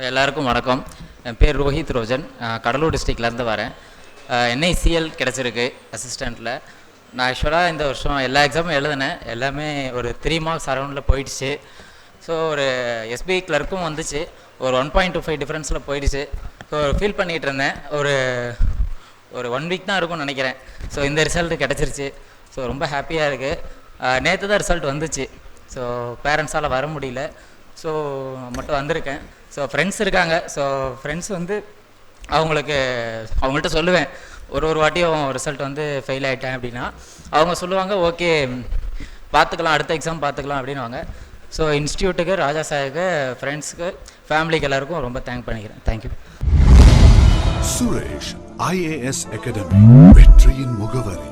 எல்லாருக்கும் வணக்கம். என் பேர் ரோஹித் ரோஜன். கடலூர் டிஸ்ட்ரிக்ட்லேருந்து வரேன். NICL கிடச்சிருக்கு அசிஸ்டண்ட்டில். நான் ஆக்சுவலாக இந்த வருஷம் எல்லா எக்ஸாமும் எழுதினேன். எல்லாமே ஒரு 3 மார்க்ஸ் அரௌண்டில் போயிடுச்சு. ஸோ ஒரு SBI கிளர்க்கும் வந்துச்சு. ஒரு 1.25 டிஃப்ரென்ஸில் போயிடுச்சு. ஸோ ஃபீல் பண்ணிகிட்டு இருந்தேன். ஒரு 1 வீக் தான் இருக்கும்னு நினைக்கிறேன். ஸோ இந்த ரிசல்ட்டு கிடச்சிருச்சு. ஸோ ரொம்ப ஹாப்பியாக இருக்குது. நேற்று தான் ரிசல்ட் வந்துச்சு. ஸோ பேரண்ட்ஸால் வர முடியல. ஸோ மட்டும் வந்திருக்கேன். ஸோ ஃப்ரெண்ட்ஸ் இருக்காங்க. ஸோ ஃப்ரெண்ட்ஸ் வந்து அவங்கள்ட்ட சொல்லுவேன், ஒரு வாட்டியும் ரிசல்ட் வந்து ஃபெயில் ஆகிட்டேன் அப்படின்னா அவங்க சொல்லுவாங்க, ஓகே பார்த்துக்கலாம், அடுத்த எக்ஸாம் பார்த்துக்கலாம் அப்படின்வாங்க. ஸோ இன்ஸ்டியூட்டுக்கு, ராஜா சாருக்கு, ஃப்ரெண்ட்ஸுக்கு, ஃபேமிலிக்கு எல்லாருக்கும் ரொம்ப பண்ணிக்கிறேன். தேங்க்யூ. சுரேஷ் IAS அகாடமி, வெற்றியின் முகவரி.